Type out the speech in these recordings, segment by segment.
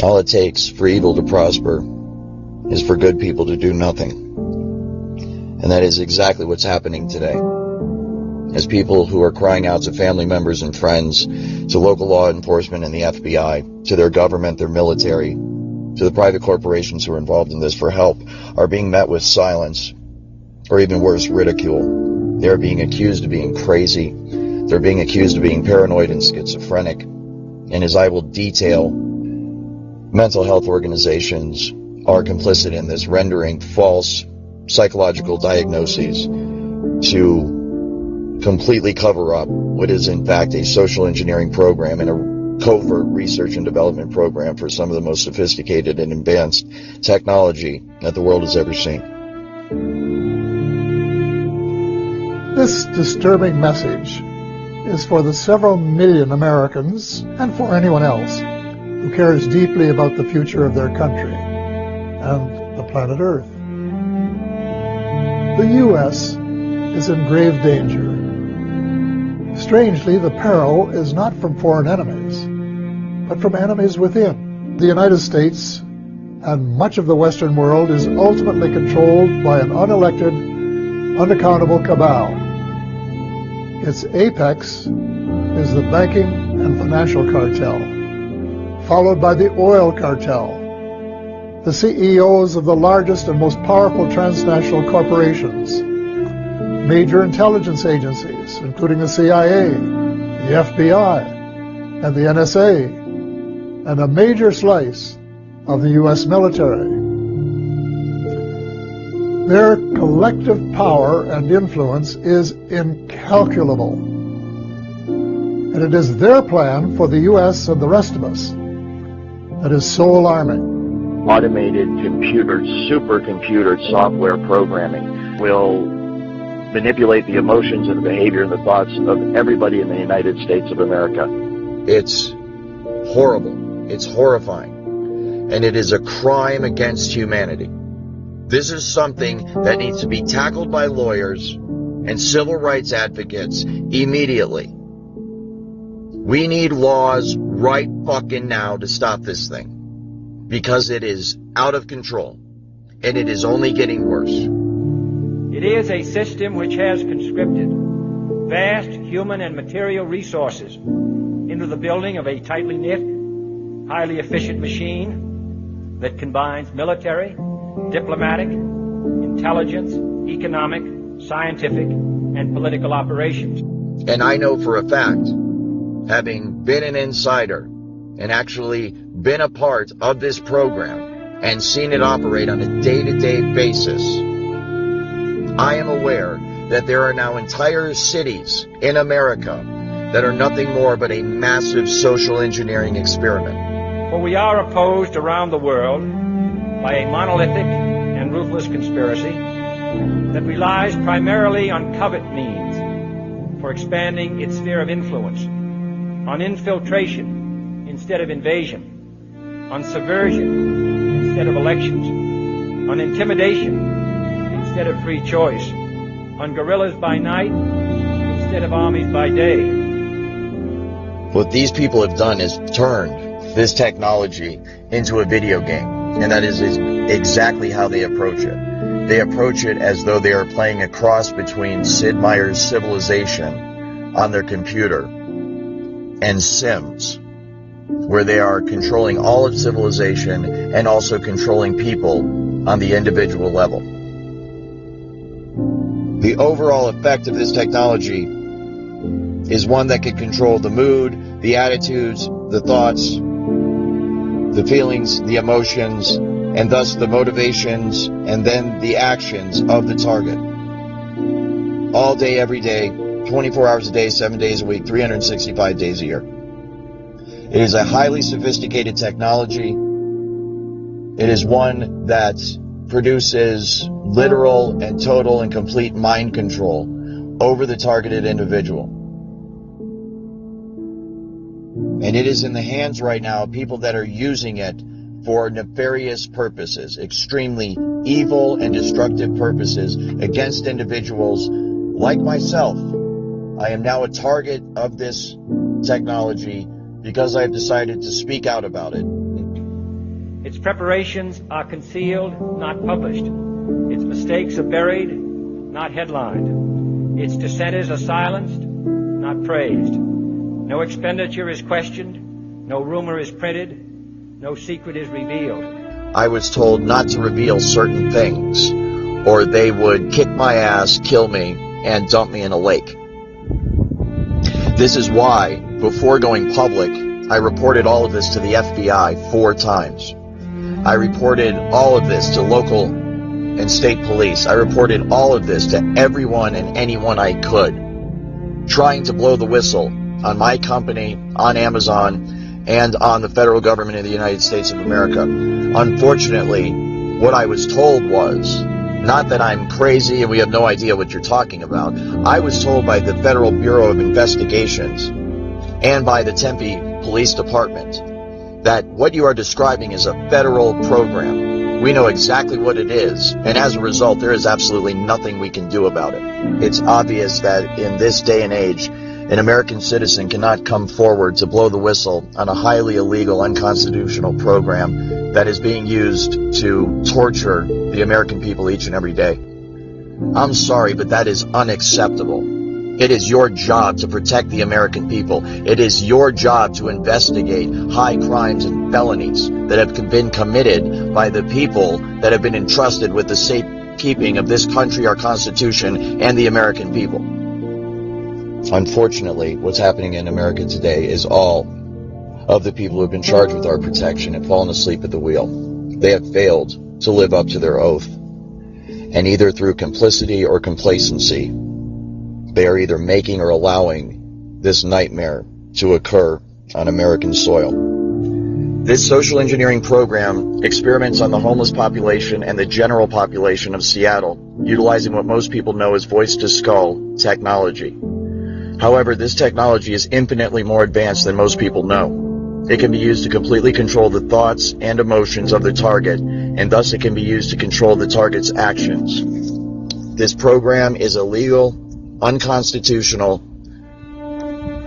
All it takes for evil to prosper is for good people to do nothing. And that is exactly what's happening today. As people who are crying out to family members and friends, to local law enforcement and the FBI, to their government, their military, to the private corporations who are involved in this for help, are being met with silence, or even worse, ridicule. They're being accused of being crazy. They're being accused of being paranoid and schizophrenic. And as I will detail, mental health organizations are complicit in this, rendering false psychological diagnoses to completely cover up what is in fact a social engineering program and a covert research and development program for some of the most sophisticated and advanced technology that the world has ever seen. This disturbing message is for the several million Americans and for anyone else who cares deeply about the future of their country and the planet Earth. The U.S. is in grave danger. Strangely, the peril is not from foreign enemies, but from enemies within. The United States and much of the Western world is ultimately controlled by an unelected, unaccountable cabal. Its apex is the banking and financial cartel, followed by the oil cartel, the CEOs of the largest and most powerful transnational corporations, major intelligence agencies, including the CIA, the FBI, and the NSA, and a major slice of the U.S. military. Their collective power and influence is incalculable, and it is their plan for the U.S. and the rest of us that is so alarming. Automated computer, supercomputer software programming will manipulate the emotions and the behavior and the thoughts of everybody in the United States of America. It's horrible. It's horrifying. And it is a crime against humanity. This is something that needs to be tackled by lawyers and civil rights advocates immediately. We need laws right fucking now to stop this thing. Because it is out of control. And it is only getting worse. It is a system which has conscripted vast human and material resources into the building of a tightly knit, highly efficient machine that combines military, diplomatic, intelligence, economic, scientific, and political operations. And I know for a fact, having been an insider and actually been a part of this program and seen it operate on a day-to-day basis, I am aware that there are now entire cities in America that are nothing more but a massive social engineering experiment. For we are opposed around the world by a monolithic and ruthless conspiracy that relies primarily on covert means for expanding its sphere of influence, on infiltration instead of invasion, on subversion instead of elections, on intimidation instead of free choice, on guerrillas by night instead of armies by day. What these people have done is turned this technology into a video game, and that is exactly how they approach it. They approach it as though they are playing a cross between Sid Meier's Civilization on their computer and Sims, where they are controlling all of civilization and also controlling people on the individual level. The overall effect of this technology is one that can control the mood, the attitudes, the thoughts, the feelings, the emotions, and thus the motivations and then the actions of the target. All day, every day, 24 hours a day, 7 days a week, 365 days a year. It is a highly sophisticated technology. It is one that produces literal and total and complete mind control over the targeted individual. And it is in the hands right now of people that are using it for nefarious purposes, extremely evil and destructive purposes against individuals like myself. I am now a target of this technology because I have decided to speak out about it. Its preparations are concealed, not published. Its mistakes are buried, not headlined. Its dissenters are silenced, not praised. No expenditure is questioned, no rumor is printed, no secret is revealed. I was told not to reveal certain things, or they would kick my ass, kill me, and dump me in a lake. This is why, before going public, I reported all of this to the FBI 4 times. I reported all of this to local and state police. I reported all of this to everyone and anyone I could, trying to blow the whistle on my company, on Amazon, and on the federal government of the United States of America. Unfortunately, what I was told was, not that I'm crazy and we have no idea what you're talking about, I was told by the Federal Bureau of Investigations and by the Tempe Police Department that what you are describing is a federal program. We know exactly what it is, and as a result, there is absolutely nothing we can do about it. It's obvious that in this day and age, an American citizen cannot come forward to blow the whistle on a highly illegal, unconstitutional program that is being used to torture the American people each and every day. I'm sorry, but that is unacceptable. It is your job to protect the American people. It is your job to investigate high crimes and felonies that have been committed by the people that have been entrusted with the safekeeping of this country, our Constitution, and the American people. Unfortunately, what's happening in America today is all of the people who have been charged with our protection have fallen asleep at the wheel. They have failed to live up to their oath. And either through complicity or complacency, they are either making or allowing this nightmare to occur on American soil. This social engineering program experiments on the homeless population and the general population of Seattle, utilizing what most people know as voice-to-skull technology. However, this technology is infinitely more advanced than most people know. It can be used to completely control the thoughts and emotions of the target, and thus it can be used to control the target's actions. This program is illegal, unconstitutional,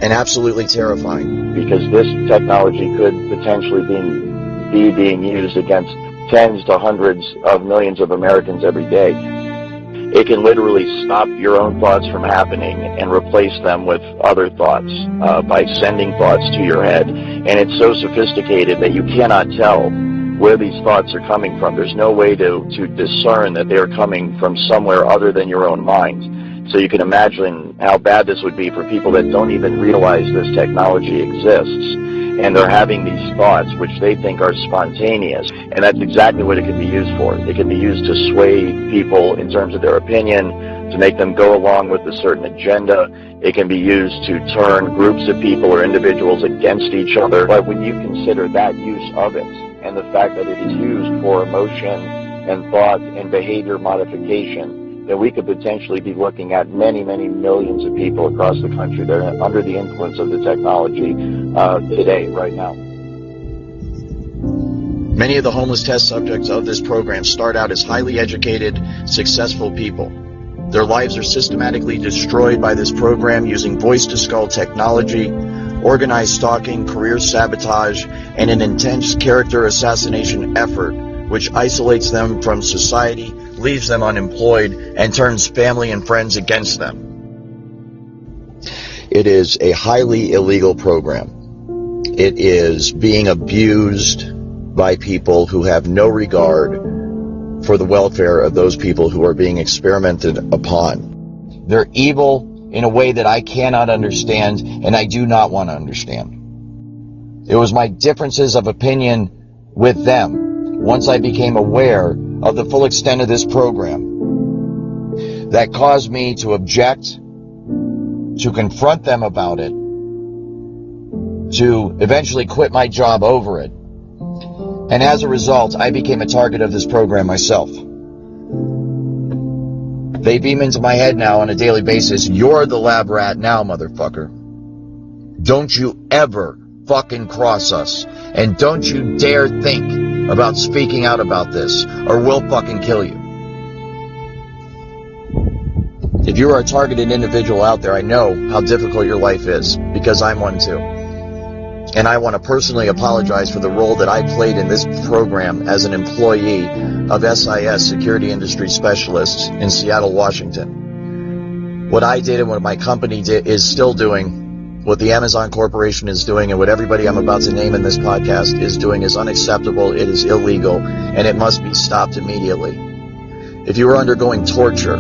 and absolutely terrifying. Because this technology could potentially be being used against tens to hundreds of millions of Americans every day. It can literally stop your own thoughts from happening and replace them with other thoughts by sending thoughts to your head. And it's so sophisticated that you cannot tell where these thoughts are coming from. There's no way to discern that they're coming from somewhere other than your own mind. So you can imagine how bad this would be for people that don't even realize this technology exists. And they're having these thoughts which they think are spontaneous. And that's exactly what it can be used for. It can be used to sway people in terms of their opinion, to make them go along with a certain agenda. It can be used to turn groups of people or individuals against each other. But when you consider that use of it, and the fact that it is used for emotion and thought and behavior modification, then we could potentially be looking at many, many millions of people across the country that are under the influence of the technology today, right now. Many of the homeless test subjects of this program start out as highly educated, successful people. Their lives are systematically destroyed by this program using voice-to-skull technology, organized stalking, career sabotage, and an intense character assassination effort which isolates them from society, leaves them unemployed, and turns family and friends against them. It is a highly illegal program. It is being abused by people who have no regard for the welfare of those people who are being experimented upon. They're evil in a way that I cannot understand, and I do not want to understand. It was my differences of opinion with them, once I became aware of the full extent of this program, that caused me to object, to confront them about it, to eventually quit my job over it. And as a result, I became a target of this program myself. They beam into my head now on a daily basis, "You're the lab rat now, motherfucker. Don't you ever fucking cross us. And don't you dare think about speaking out about this, or we'll fucking kill you." If you are a targeted individual out there, I know how difficult your life is, because I'm one too. And I want to personally apologize for the role that I played in this program as an employee of SIS, Security Industry Specialists in Seattle, Washington. What I did and what my company is still doing, what the Amazon Corporation is doing, and what everybody I'm about to name in this podcast is doing is unacceptable, it is illegal, and it must be stopped immediately. If you are undergoing torture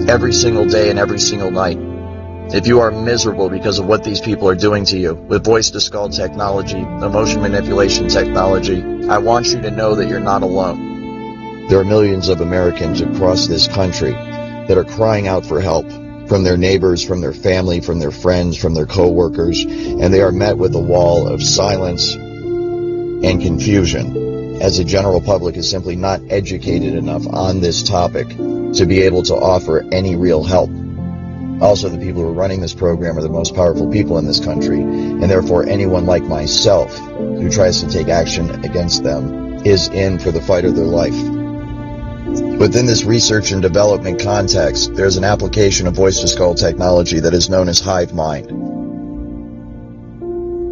every single day and every single night, if you are miserable because of what these people are doing to you with voice-to-skull technology, emotion manipulation technology, I want you to know that you're not alone. There are millions of Americans across this country that are crying out for help from their neighbors, from their family, from their friends, from their co-workers, and they are met with a wall of silence and confusion, as the general public is simply not educated enough on this topic to be able to offer any real help. Also, the people who are running this program are the most powerful people in this country, and therefore anyone like myself who tries to take action against them is in for the fight of their life. Within this research and development context, there's an application of voice-to-skull technology that is known as hive mind.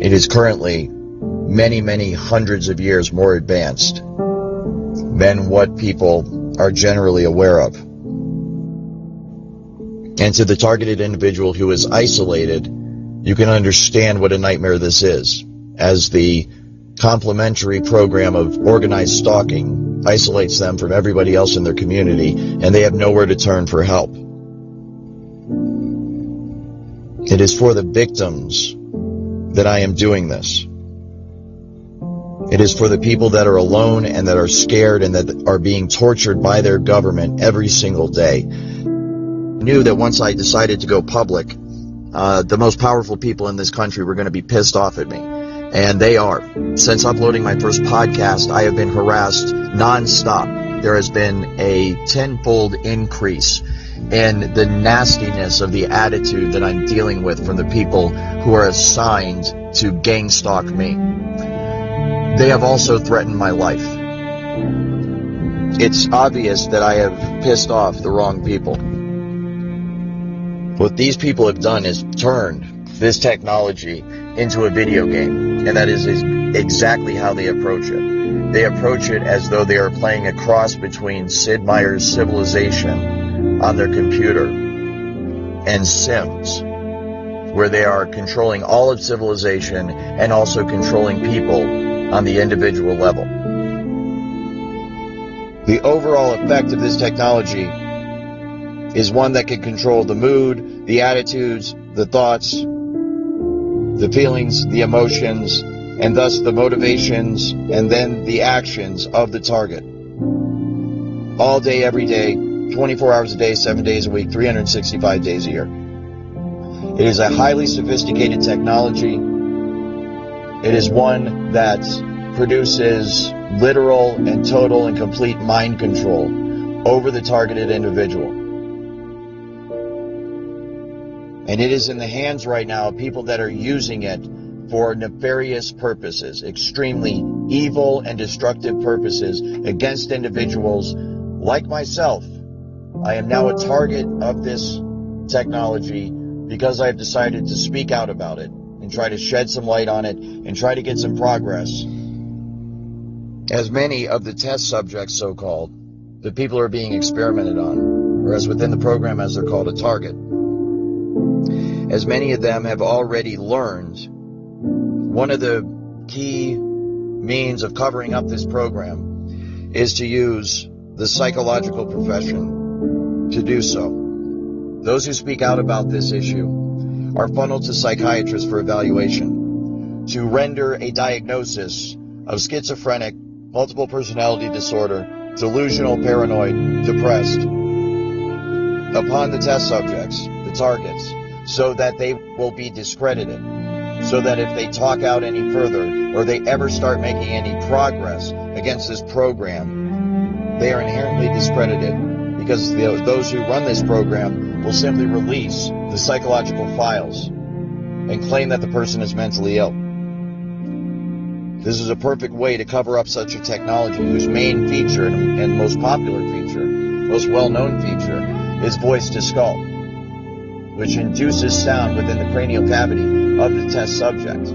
It is currently many, many hundreds of years more advanced than what people are generally aware of. And to the targeted individual who is isolated, you can understand what a nightmare this is, as the complementary program of organized stalking isolates them from everybody else in their community, and they have nowhere to turn for help. It is for the victims that I am doing this. It is for the people that are alone and that are scared and that are being tortured by their government every single day. I knew that once I decided to go public, the most powerful people in this country were going to be pissed off at me. And they are. Since uploading my first podcast, I have been harassed nonstop. There has been a tenfold increase in the nastiness of the attitude that I'm dealing with from the people who are assigned to gang stalk me. They have also threatened my life. It's obvious that I have pissed off the wrong people. What these people have done is turned this technology into a video game, and that is exactly how they approach it. They approach it as though they are playing a cross between Sid Meier's Civilization on their computer and Sims, where they are controlling all of civilization and also controlling people on the individual level. The overall effect of this technology is one that can control the mood, the attitudes, the thoughts, the feelings, the emotions, and thus the motivations and then the actions of the target. All day, every day, 24 hours a day, 7 days a week, 365 days a year. It is a highly sophisticated technology. It is one that produces literal and total and complete mind control over the targeted individual. And it is in the hands right now of people that are using it for nefarious purposes, extremely evil and destructive purposes against individuals like myself. I am now a target of this technology because I've decided to speak out about it and try to shed some light on it and try to get some progress. As many of the test subjects, so-called, the people are being experimented on, or as within the program as they're called, a target, as many of them have already learned, one of the key means of covering up this program is to use the psychological profession to do so. Those who speak out about this issue are funneled to psychiatrists for evaluation to render a diagnosis of schizophrenic, multiple personality disorder, delusional, paranoid, depressed upon the test subjects, the targets, so that they will be discredited, so that if they talk out any further or they ever start making any progress against this program, they are inherently discredited because those who run this program will simply release the psychological files and claim that the person is mentally ill. This is a perfect way to cover up such a technology whose main feature and most popular feature, most well-known feature, is voice-to-skull, which induces sound within the cranial cavity of the test subject.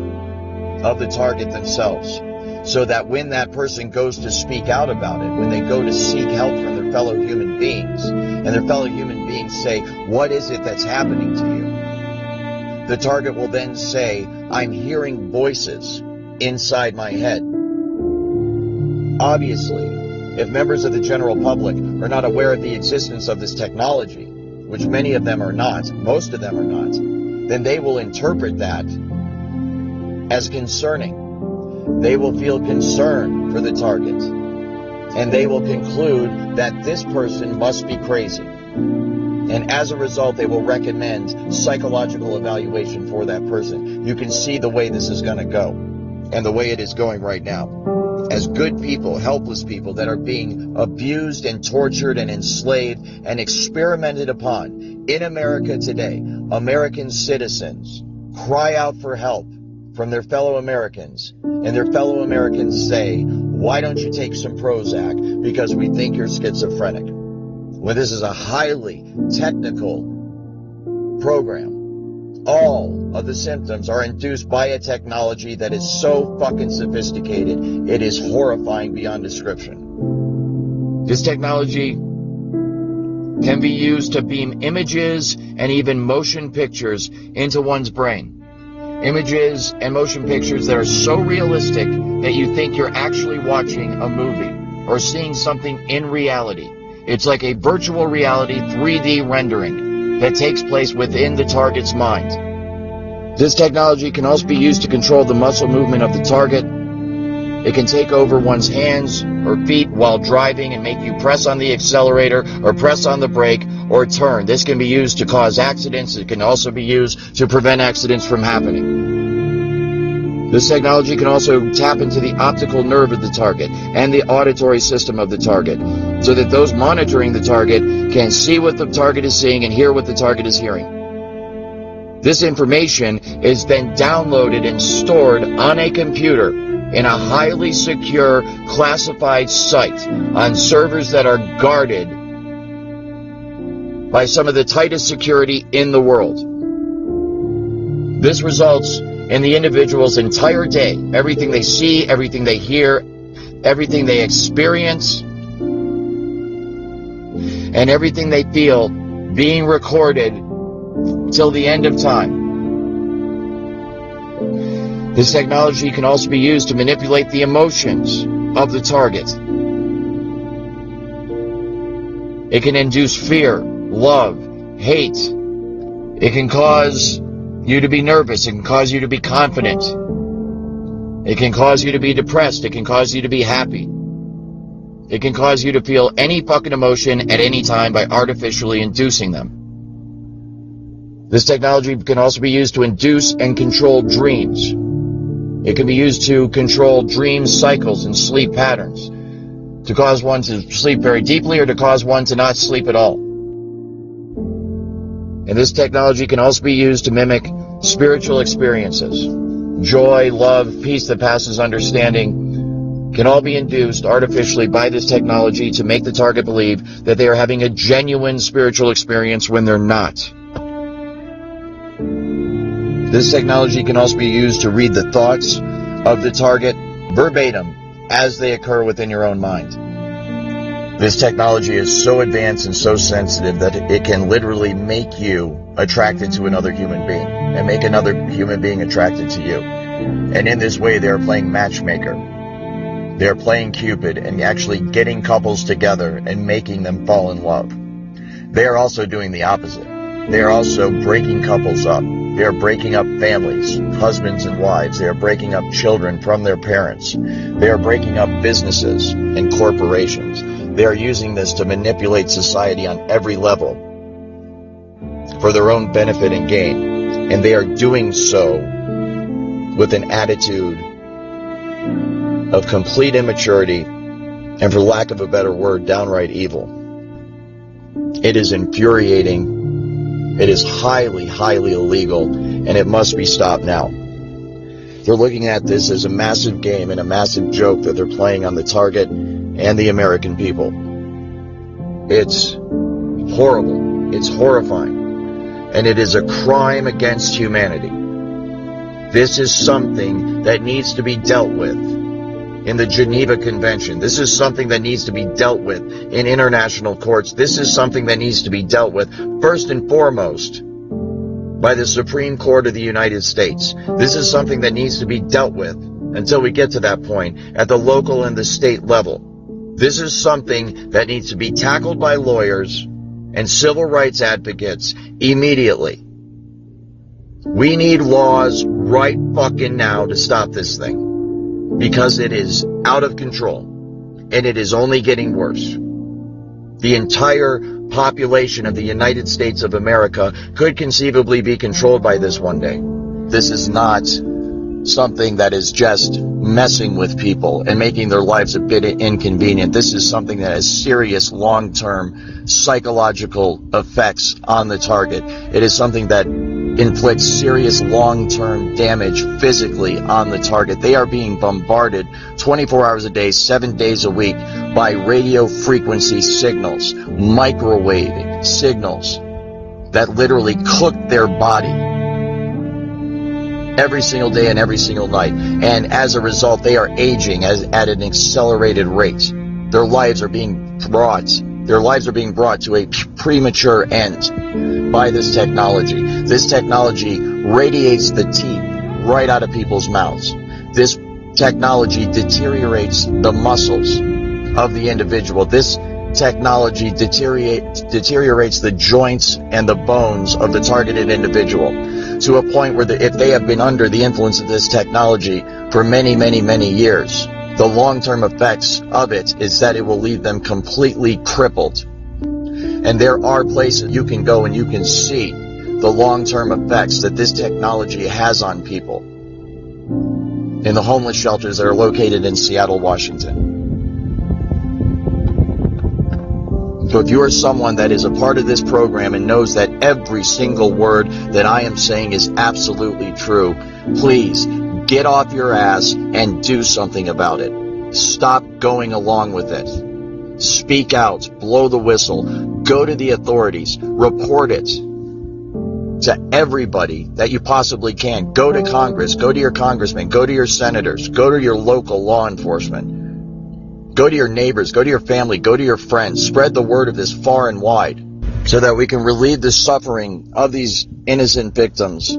of the target themselves, so that when that person goes to speak out about it, when they go to seek help from their fellow human beings, and their fellow human beings say, what is it that's happening to you? The target will then say, I'm hearing voices inside my head. Obviously, if members of the general public are not aware of the existence of this technology, which many of them are not, most of them are not, then they will interpret that as concerning. They will feel concern for the target, and they will conclude that this person must be crazy. And as a result, they will recommend psychological evaluation for that person. You can see the way this is going to go, and the way it is going right now. As good people, helpless people that are being abused and tortured and enslaved and experimented upon in America today, American citizens cry out for help from their fellow Americans, and their fellow Americans say, why don't you take some Prozac because we think you're schizophrenic? Well, this is a highly technical program. All of the symptoms are induced by a technology that is so fucking sophisticated, it is horrifying beyond description. This technology can be used to beam images and even motion pictures into one's brain. Images and motion pictures that are so realistic that you think you're actually watching a movie or seeing something in reality. It's like a virtual reality 3D rendering that takes place within the target's mind. This technology can also be used to control the muscle movement of the target. It can take over one's hands or feet while driving and make you press on the accelerator or press on the brake or turn. This can be used to cause accidents. It can also be used to prevent accidents from happening. This technology can also tap into the optical nerve of the target and the auditory system of the target, so that those monitoring the target can see what the target is seeing and hear what the target is hearing. This information is then downloaded and stored on a computer in a highly secure, classified site on servers that are guarded by some of the tightest security in the world. This results in the individual's entire day, everything they see, everything they hear, everything they experience, and everything they feel being recorded till the end of time. This technology can also be used to manipulate the emotions of the target. It can induce fear, love, hate. It can cause you to be nervous. It can cause you to be confident. It can cause you to be depressed. It can cause you to be happy. It can cause you to feel any fucking emotion at any time by artificially inducing them. This technology can also be used to induce and control dreams. It can be used to control dream cycles and sleep patterns, to cause one to sleep very deeply or to cause one to not sleep at all. And this technology can also be used to mimic spiritual experiences. Joy, love, peace that passes understanding can all be induced artificially by this technology to make the target believe that they are having a genuine spiritual experience when they're not. This technology can also be used to read the thoughts of the target verbatim as they occur within your own mind. This technology is so advanced and so sensitive that it can literally make you attracted to another human being and make another human being attracted to you. And in this way, they are playing matchmaker. They are playing Cupid and actually getting couples together and making them fall in love. They are also doing the opposite. They are also breaking couples up. They are breaking up families, husbands and wives. They are breaking up children from their parents. They are breaking up businesses and corporations. They are using this to manipulate society on every level for their own benefit and gain. And they are doing so with an attitude of complete immaturity and, for lack of a better word, downright evil. It is infuriating. It is highly, highly illegal, and it must be stopped now. They're looking at this as a massive game and a massive joke that they're playing on the target and the American people. It's horrible. It's horrifying. And it is a crime against humanity. This is something that needs to be dealt with in the Geneva Convention. This is something that needs to be dealt with in international courts. This is something that needs to be dealt with first and foremost by the Supreme Court of the United States. This is something that needs to be dealt with until we get to that point at the local and the state level. This is something that needs to be tackled by lawyers and civil rights advocates immediately. We need laws right fucking now to stop this thing, because it is out of control and it is only getting worse. The entire population of the United States of America could conceivably be controlled by this one day. This is not something that is just messing with people and making their lives a bit inconvenient. This is something that has serious long-term psychological effects on the target. It is something that inflicts serious long-term damage physically on the target. They are being bombarded 24 hours a day, 7 days a week by radio frequency signals, microwave signals that literally cook their body every single day and every single night. And as a result, they are aging at an accelerated rate. Their lives are being brought to a premature end by this technology. This technology radiates the teeth right out of people's mouths. This technology deteriorates the muscles of the individual. This technology deteriorates the joints and the bones of the targeted individual to a point where if they have been under the influence of this technology for many, many, many years, the long-term effects of it is that it will leave them completely crippled. And there are places you can go and you can see the long-term effects that this technology has on people in the homeless shelters that are located in Seattle, Washington. So if you are someone that is a part of this program and knows that every single word that I am saying is absolutely true, please get off your ass and do something about it. Stop going along with it. Speak out, blow the whistle, go to the authorities, report it to everybody that you possibly can. Go to Congress, go to your congressmen, go to your senators, go to your local law enforcement. Go to your neighbors, go to your family, go to your friends. Spread the word of this far and wide so that we can relieve the suffering of these innocent victims,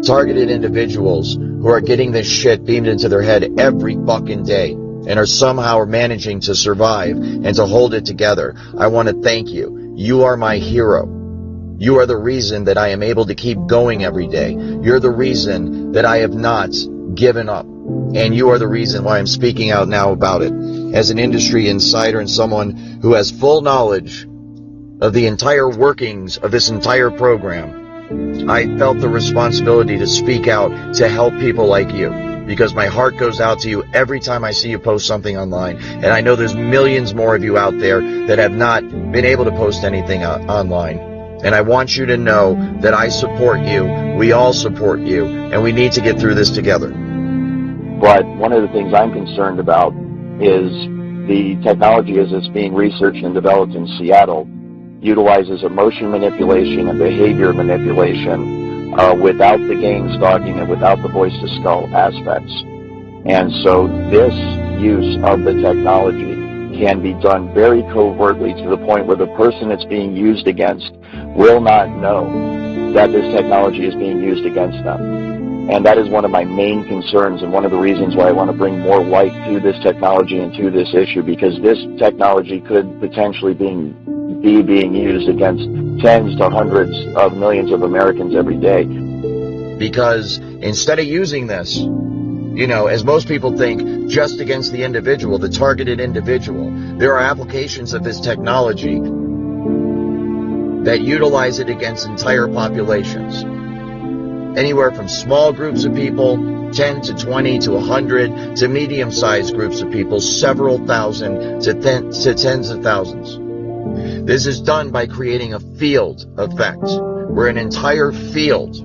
targeted individuals who are getting this shit beamed into their head every fucking day and are somehow managing to survive and to hold it together. I want to thank you. You are my hero. You are the reason that I am able to keep going every day. You're the reason that I have not given up. And you are the reason why I'm speaking out now about it. As an industry insider and someone who has full knowledge of the entire workings of this entire program, I felt the responsibility to speak out to help people like you, because my heart goes out to you every time I see you post something online. And I know there's millions more of you out there that have not been able to post anything online. And I want you to know that I support you, we all support you, and we need to get through this together. But one of the things I'm concerned about is the technology as it's being researched and developed in Seattle utilizes emotion manipulation and behavior manipulation without the gang stalking and without the voice-to-skull aspects. And so this use of the technology can be done very covertly to the point where the person it's being used against will not know that this technology is being used against them. And that is one of my main concerns and one of the reasons why I want to bring more light to this technology and to this issue, because this technology could potentially be being used against tens to hundreds of millions of Americans every day. Because instead of using this, as most people think, just against the individual, the targeted individual, there are applications of this technology that utilize it against entire populations. Anywhere from small groups of people, 10 to 20 to 100, to medium-sized groups of people, several thousand to tens of thousands. This is done by creating a field effect, where an entire field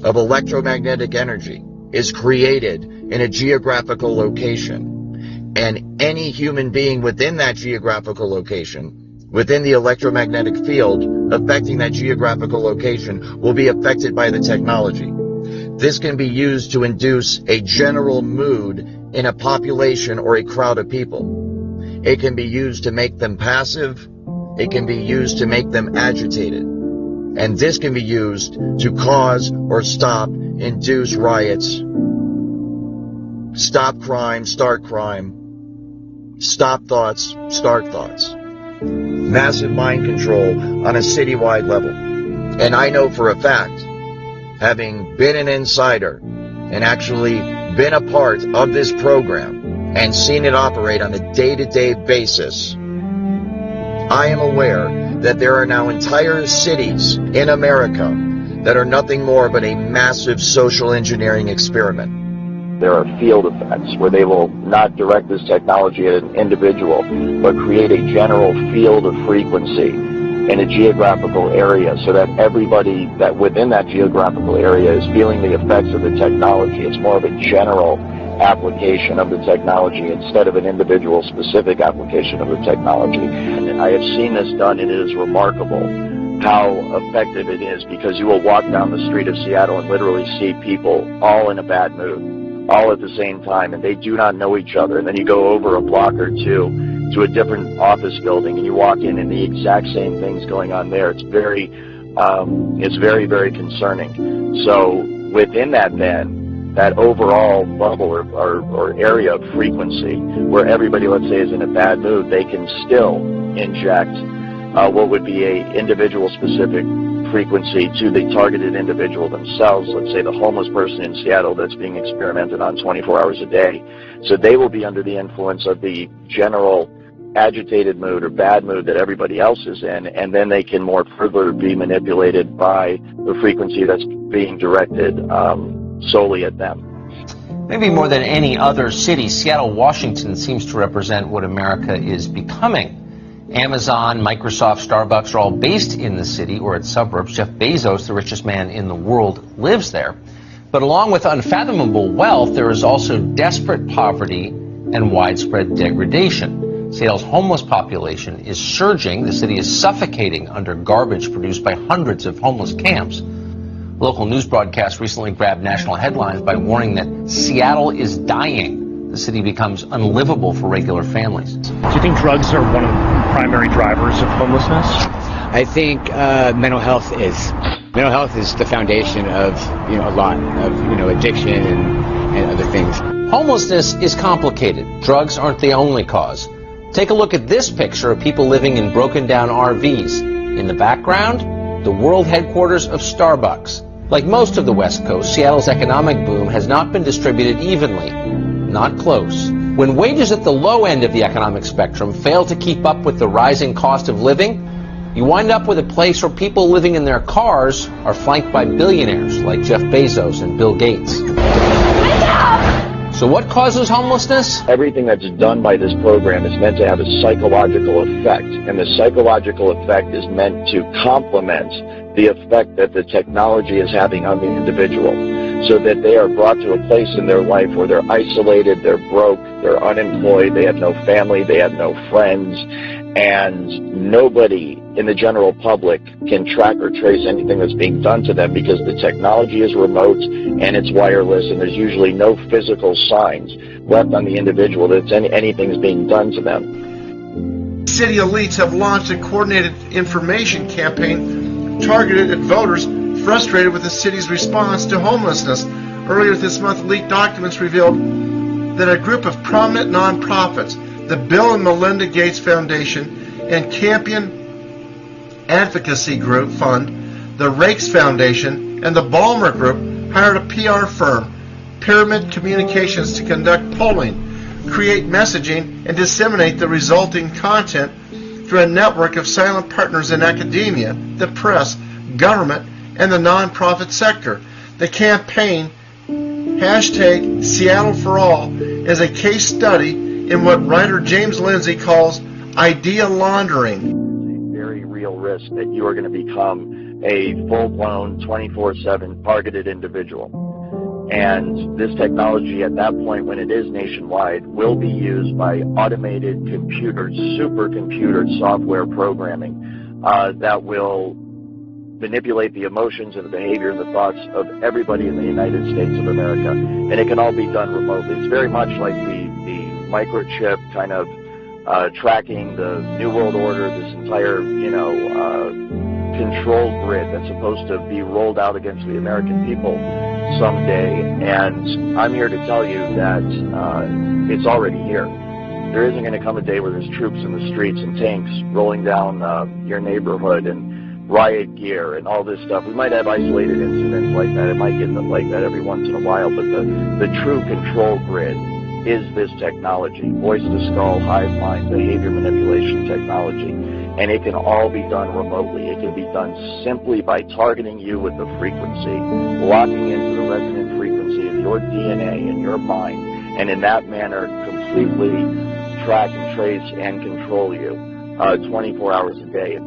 of electromagnetic energy is created in a geographical location. And any human being within that geographical location, within the electromagnetic field affecting that geographical location, will be affected by the technology. This can be used to induce a general mood in a population or a crowd of people. It can be used to make them passive. It can be used to make them agitated. And this can be used to cause or stop, induce riots, stop crime, start crime, stop thoughts, start thoughts. Massive mind control on a citywide level. And I know for a fact, having been an insider and actually been a part of this program and seen it operate on a day-to-day basis, I am aware that there are now entire cities in America that are nothing more but a massive social engineering experiment. There are field effects where they will not direct this technology at an individual, but create a general field of frequency in a geographical area so that everybody that within that geographical area is feeling the effects of the technology. It's more of a general application of the technology instead of an individual specific application of the technology. And I have seen this done, and it is remarkable how effective it is, because you will walk down the street of Seattle and literally see people all in a bad mood, all at the same time, and they do not know each other. And then you go over a block or two to a different office building and you walk in and the exact same thing's going on there. It's very, very concerning. So within that then, that overall bubble or area of frequency where everybody, let's say, is in a bad mood, they can still inject what would be a individual specific frequency to the targeted individual themselves. Let's say the homeless person in Seattle that's being experimented on 24 hours a day. So they will be under the influence of the general agitated mood or bad mood that everybody else is in, and then they can more further be manipulated by the frequency that's being directed solely at them. Maybe more than any other city, Seattle, Washington seems to represent what America is becoming. Amazon, Microsoft, Starbucks are all based in the city or its suburbs. Jeff Bezos, the richest man in the world, lives there. But along with unfathomable wealth, there is also desperate poverty and widespread degradation. Seattle's homeless population is surging. The city is suffocating under garbage produced by hundreds of homeless camps. Local news broadcasts recently grabbed national headlines by warning that Seattle is dying. The city becomes unlivable for regular families. Do you think drugs are one of the primary drivers of homelessness? I think mental health is the foundation of a lot of addiction and other things. Homelessness is complicated. Drugs aren't the only cause. Take a look at this picture of people living in broken down RVs. In the background, the world headquarters of Starbucks. Like most of the West Coast, Seattle's economic boom has not been distributed evenly. Not close. When wages at the low end of the economic spectrum fail to keep up with the rising cost of living, you wind up with a place where people living in their cars are flanked by billionaires like Jeff Bezos and Bill Gates. So what causes homelessness? Everything that's done by this program is meant to have a psychological effect, and the psychological effect is meant to complement the effect that the technology is having on the individual, so that they are brought to a place in their life where they're isolated, they're broke, they're unemployed, they have no family, they have no friends, and nobody in the general public can track or trace anything that's being done to them, because the technology is remote and it's wireless, and there's usually no physical signs left on the individual that anything's being done to them. City elites have launched a coordinated information campaign targeted at voters frustrated with the city's response to homelessness. Earlier this month, leaked documents revealed that a group of prominent nonprofits, the Bill and Melinda Gates Foundation and Campion Advocacy Group Fund, the Rakes Foundation, and the Ballmer Group hired a PR firm, Pyramid Communications, to conduct polling, create messaging, and disseminate the resulting content through a network of silent partners in academia, the press, government, and the nonprofit sector. The campaign, hashtag Seattle for All, is a case study in what writer James Lindsay calls idea laundering. Very real risk that you are going to become a full-blown 24/7 targeted individual. And this technology at that point, when it is nationwide, will be used by automated computer, supercomputer software programming that will manipulate the emotions and the behavior and the thoughts of everybody in the United States of America. And it can all be done remotely. It's very much like the microchip kind of tracking the New World Order, this entire, control grid that's supposed to be rolled out against the American people someday. And I'm here to tell you that it's already here. There isn't going to come a day where there's troops in the streets and tanks rolling down your neighborhood and riot gear and all this stuff. We might have isolated incidents like that. It might get like that every once in a while, but the true control grid is this technology, voice-to-skull, hive mind, behavior manipulation technology. And it can all be done remotely. It can be done simply by targeting you with the frequency, locking into the resonant frequency of your DNA and your mind, and in that manner completely track and trace and control you 24 hours a day.